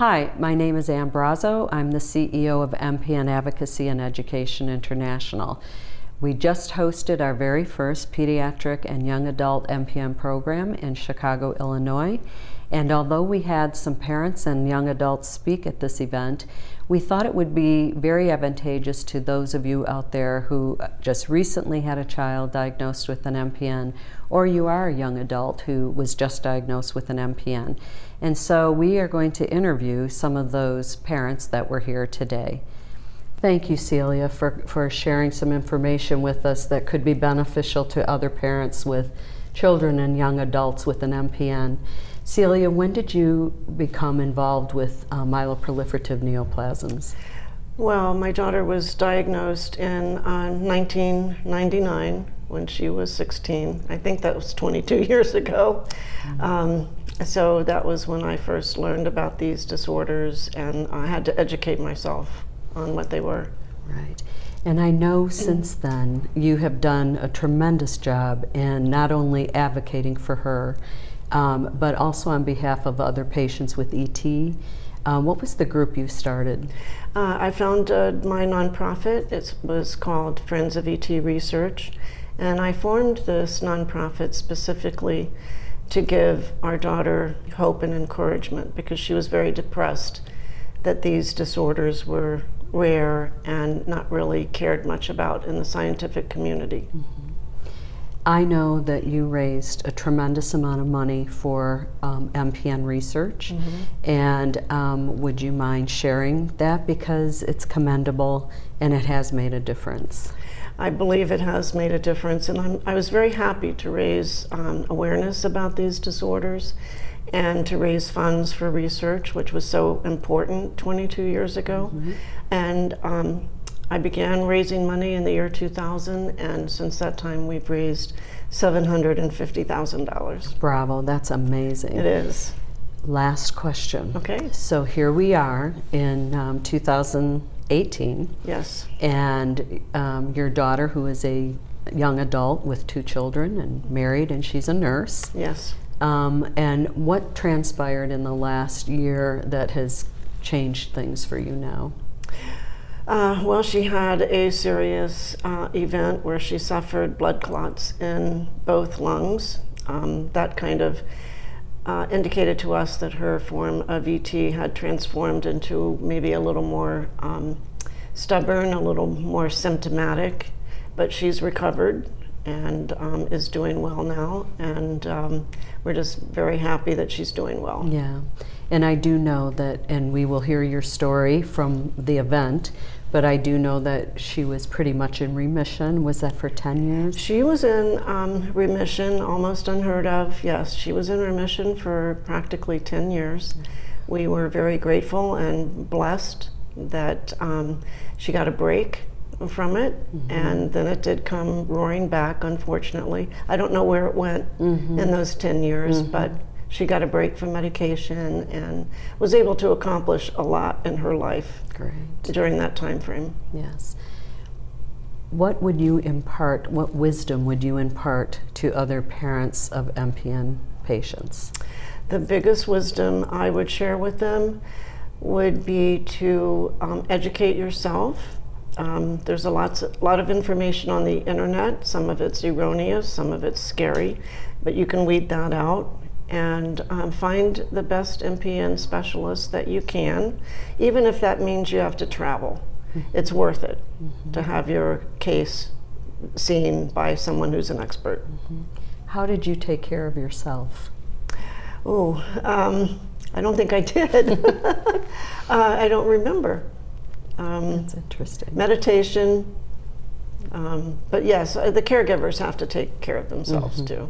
Hi, my name is Ann Brazo. I'm the CEO of MPN Advocacy and Education International. We just hosted our very first pediatric and young adult MPN program in Chicago, Illinois. And although we had some parents and young adults speak at this event, we thought it would be very advantageous to those of you out there who just recently had a child diagnosed with an MPN, or you are a young adult who was just diagnosed with an MPN. And so we are going to interview some of those parents that were here today. Thank you, Celia, for sharing some information with us that could be beneficial to other parents with children and young adults with an MPN. Celia, when did you become involved with myeloproliferative neoplasms? Well, my daughter was diagnosed in 1999 when she was 16. I think that was 22 years ago. So that was when I first learned about these disorders, and I had to educate myself on what they were. Right. And I know since then you have done a tremendous job in not only advocating for her, but also on behalf of other patients with ET. What was the group you started? I founded my nonprofit. It was called Friends of ET Research, and I formed this nonprofit specifically to give our daughter hope and encouragement, because she was very depressed that these disorders were rare and not really cared much about in the scientific community. I know that you raised a tremendous amount of money for MPN research, and would you mind sharing that, because it's commendable and it has made a difference? I believe it has made a difference, and I was very happy to raise awareness about these disorders and to raise funds for research, which was so important 22 years ago. And I began raising money in the year 2000, and since that time we've raised $750,000. Bravo, that's amazing. It is. Last question. Okay. So here we are in 2018. Yes. And your daughter, who is a young adult with 2 children and married, and she's a nurse. Yes. And what transpired in the last year that has changed things for you now? Well, she had a serious event where she suffered blood clots in both lungs. That kind of indicated to us that her form of ET had transformed into maybe a little more stubborn, a little more symptomatic, but she's recovered and is doing well now, and we're just very happy that she's doing well. Yeah, and I do know that, and we will hear your story from the event, but I do know that she was pretty much in remission. Was that for 10 years? She was in remission, almost unheard of. Yes, she was in remission for practically 10 years. We were very grateful and blessed that she got a break from it, and then it did come roaring back, unfortunately. I don't know where it went in those 10 years, but she got a break from medication and was able to accomplish a lot in her life during that time frame. Yes. What would you impart, what wisdom would you impart to other parents of MPN patients? The biggest wisdom I would share with them would be to educate yourself. There's a lot of information on the internet. Some of it's erroneous, some of it's scary, but you can weed that out and find the best MPN specialist that you can, even if that means you have to travel. It's worth it to have your case seen by someone who's an expert. How did you take care of yourself? Oh, I don't think I did. I don't remember. That's interesting. Meditation, but yes, the caregivers have to take care of themselves too.